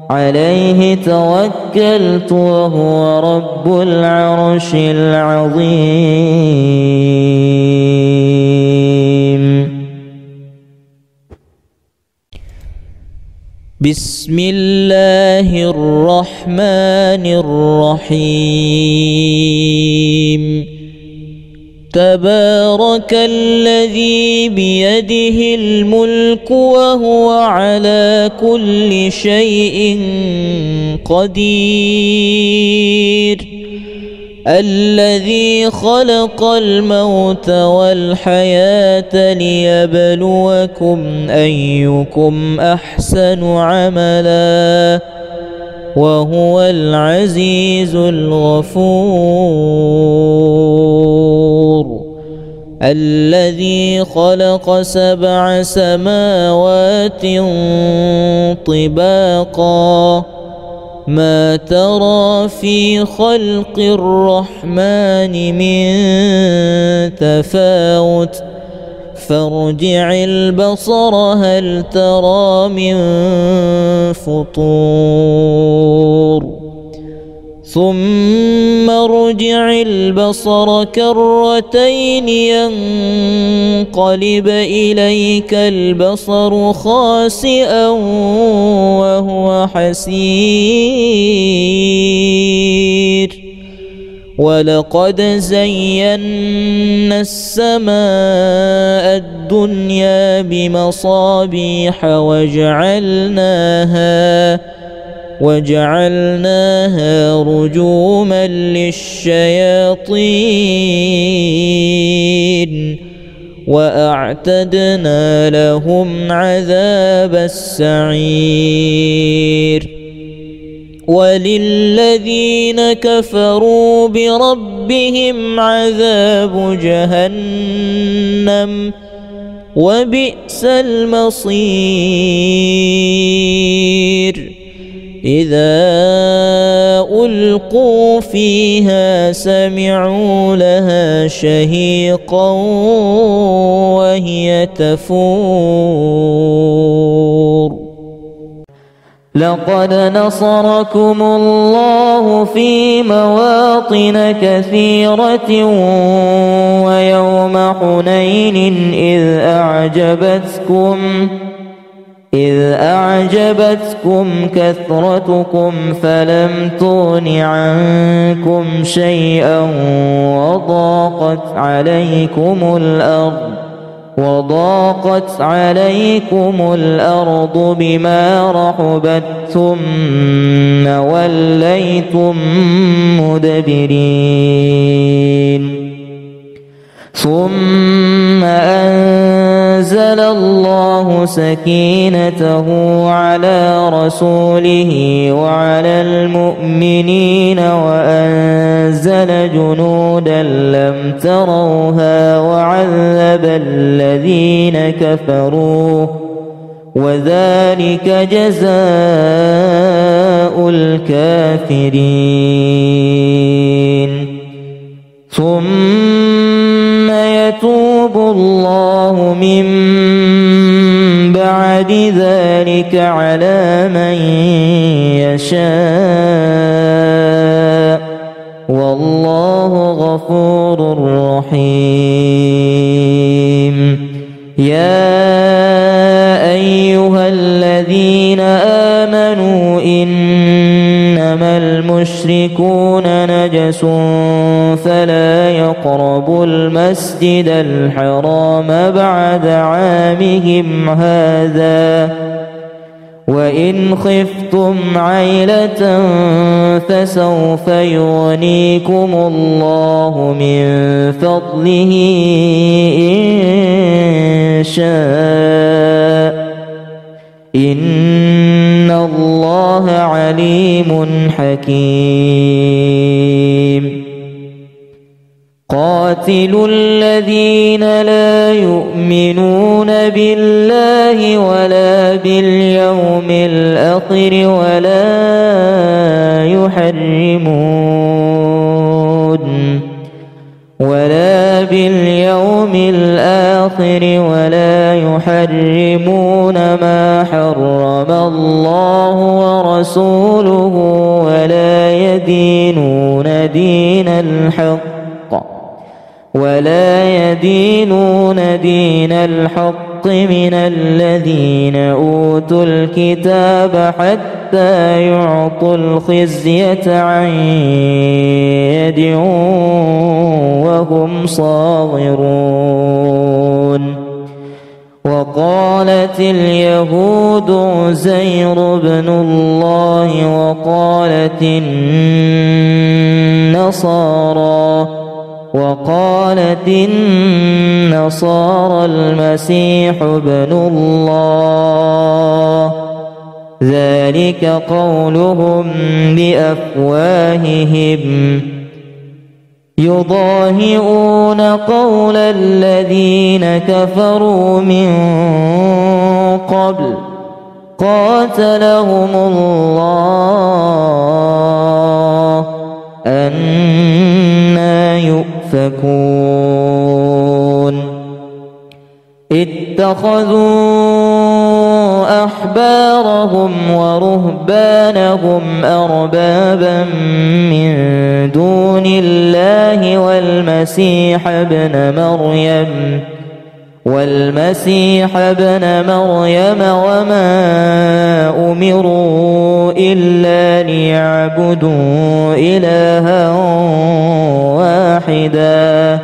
عليه توكلت وهو رب العرش العظيم بسم الله الرحمن الرحيم تبارك الذي بيده الملك وهو على كل شيء قدير الذي خلق الموت والحياة ليبلوكم أيكم أحسن عملا وهو العزيز الغفور الذي خلق 7 سماوات طباقا ما ترى في خلق الرحمن من تفاوت فارجع البصر هل ترى من فطور ثم ارجع البصر كرتين ينقلب إليك البصر خاسئا وهو حسير ولقد زينا السماء الدنيا بمصابيح وجعلناها رجوما للشياطين وأعتدنا لهم عذاب السعير وللذين كفروا بربهم عذاب جهنم وبئس المصير إذا ألقوا فيها سمعوا لها شهيقا وهي تفور لقد نصركم الله في مواطن كثيرة ويوم حنين إذ أعجبتكم كثرتكم فلم تغن عنكم شيئا وضاقت عليكم الأرض بما رحبت ثم وليتم مدبرين ثم أنزل الله سكينته على رسوله وعلى المؤمنين وأنزل جنودا لم تروها وعذب الذين كفروا وذلك جزاء الكافرين ثم يتوب الله من بعد ذلك على من يشاء والله غفور رحيم يا أيها الذين آمنوا إنما المشركون نجس فلا يقربوا المسجد الحرام بعد عامهم هذا وإن خفتم عيلة فسوف يغنيكم الله من فضله إن شاء إن الله عليم حكيم قاتلوا الذين لا يؤمنون بالله ولا باليوم الآخر ولا يحرمون ما حرم الله ورسوله ولا يدينون دين الحق من الذين أوتوا الكتاب حتى يعطوا الخزية عن يد وهم صاغرون وقالت اليهود عزير بن الله وقالت النصارى المسيح ابن الله ذلك قولهم بأفواههم يضاهئون قول الذين كفروا من قبل قاتلهم الله أنى يؤفكون اتخذوا أحبارهم ورهبانهم أربابا من دون الله والمسيح ابن مريم والمسيح ابن مريم وما أمروا إلا ليعبدوا إلها واحدا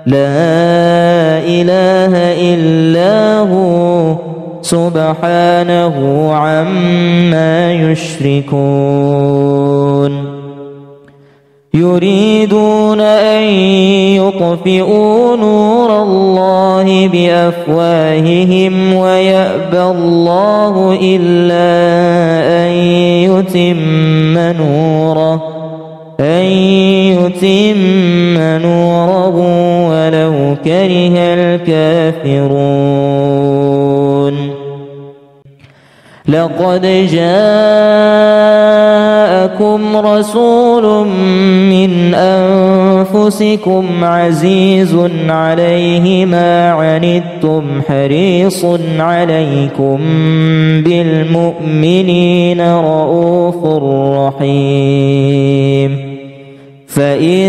لا إله إلا هو سبحانه عما يشركون يريدون أن يطفئوا نور الله بأفواههم ويأبى الله إلا أن يتم نوره ولو كره الكافرون لقد جاءكم رسول من أنفسكم عزيز عليه ما عنتم حريص عليكم بالمؤمنين رؤوف رحيم فإن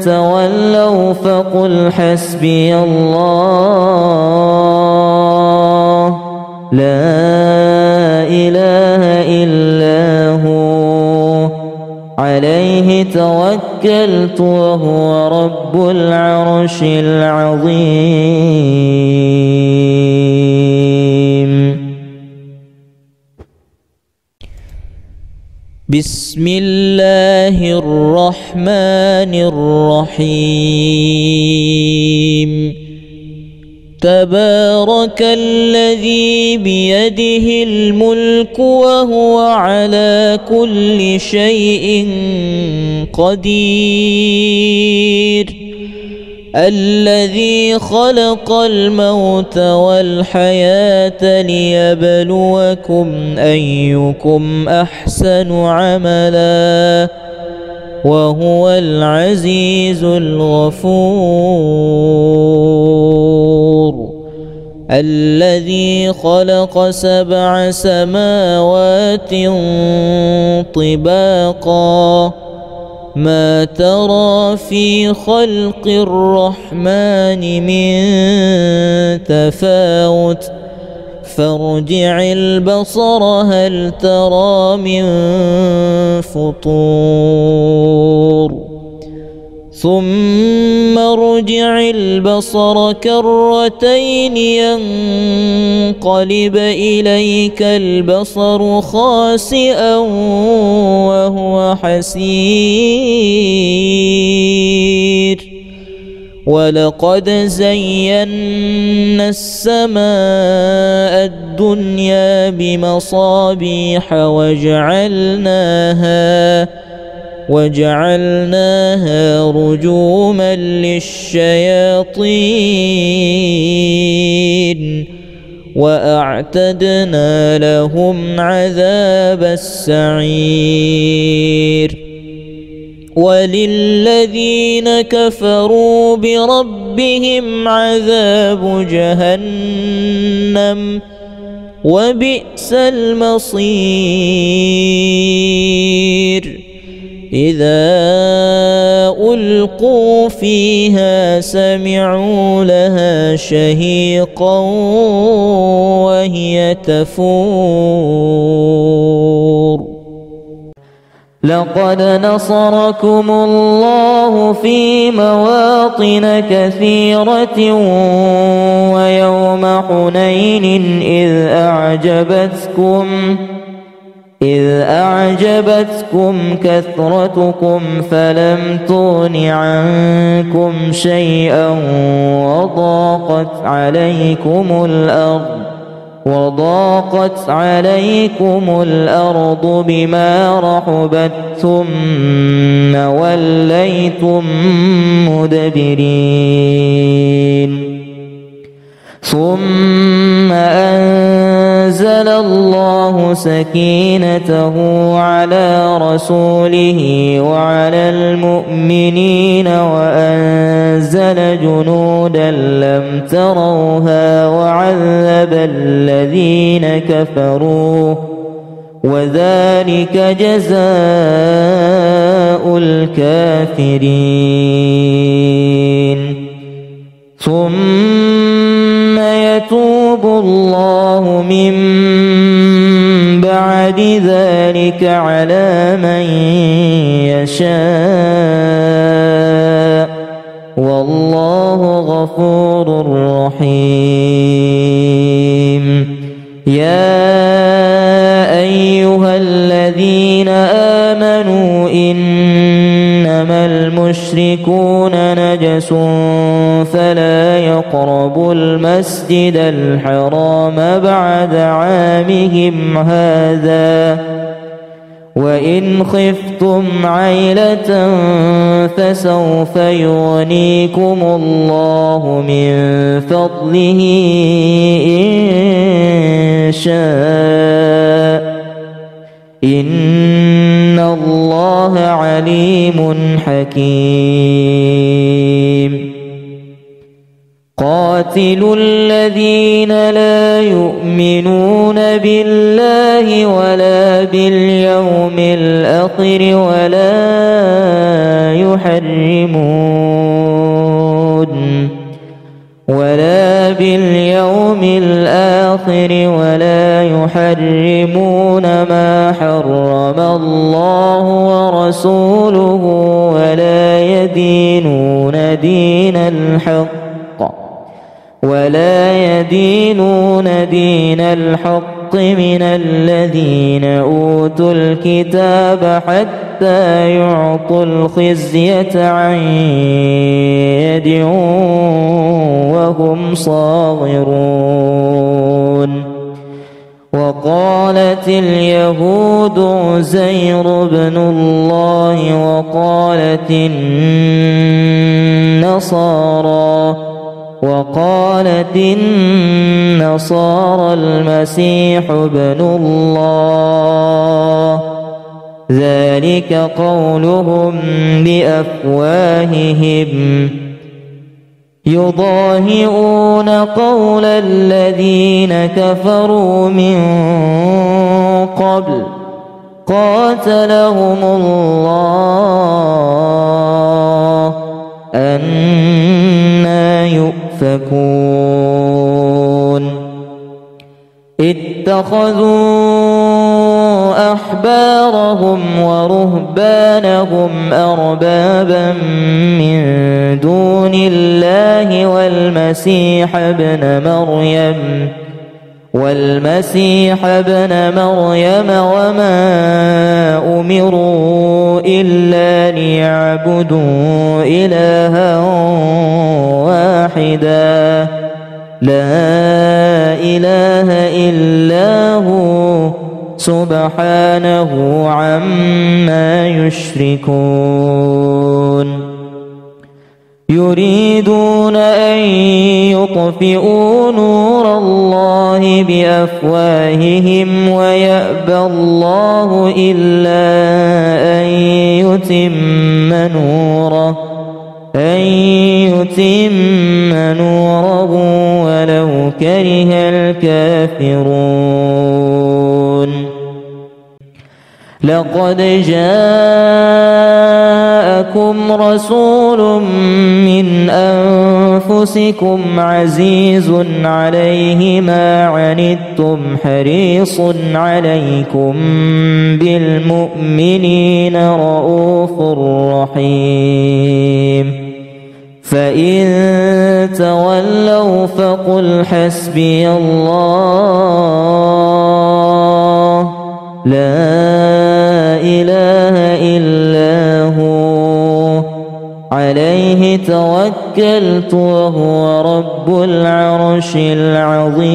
تولوا فقل حسبي الله لا إله إلا هو عليه توكلت وهو رب العرش العظيم بسم الله الرحمن الرحيم تبارك الذي بيده الملك وهو على كل شيء قدير الذي خلق الموت والحياة ليبلوكم أيكم أحسن عملا وهو العزيز الغفور الذي خلق 7 سماوات طباقا ما ترى في خلق الرحمن من تفاوت فارجع البصر هل ترى من فطور ثم ارجع البصر كرتين ينقلب إليك البصر خاسئا وهو حسير ولقد زينا السماء الدنيا بمصابيح وجعلناها رجوما للشياطين وأعتدنا لهم عذاب السعير وللذين كفروا بربهم عذاب جهنم وبئس المصير إذا ألقوا فيها سمعوا لها شهيقا وهي تفور لقد نصركم الله في مواطن كثيرة ويوم حنين إذ أعجبتكم كثرتكم فلم تغن عنكم شيئا وضاقت عليكم الأرض بما رحبت ثم وليتم مدبرين ثم أنزل الله سكينته على رسوله وعلى المؤمنين وأنزل جنودا لم تروها وعذب الذين كفروا وذلك جزاء الكافرين ثم يتوب الله من بعد ذلك على من يشاء والله غفور رحيم. يا أيها الذين آمنوا إنما المشركون نجس فلا يقربوا المسجد الحرام بعد عامهم هذا وإن خفتم عيلة فسوف يغنيكم الله من فضله إن شاء إن الله عليم حكيم. قاتلوا الذين لا يؤمنون بالله ولا باليوم الآخر ولا يحرمون ما حرم الله ورسوله ولا يدينون دين الحق من الذين أوتوا الكتاب حتى يعطوا الخزية عن يد وهم صاغرون. وقالت اليهود عزير بن الله وقالت النصارى المسيح ابن الله ذلك قولهم بأفواههم يضاهئون قول الذين كفروا من قبل قاتلهم الله أنى يؤفكون. اتخذوا أحبارهم ورهبانهم أربابا من دون الله والمسيح ابن مريم وما أمروا إلا ليعبدوا إلها واحدا لا إله إلا هو سبحانه عما يشركون. يريدون أن يطفئوا نور الله بأفواههم ويأبى الله إلا أن يتم نوره ولو كره الكافرون. لقد جاءكم رسول من أنفسكم عزيز عليه ما عنتم حريص عليكم بالمؤمنين رؤوف رحيم. فإن تولوا فقل حسبي الله لا إله إلا هو عليه توكلت وهو رب العرش العظيم.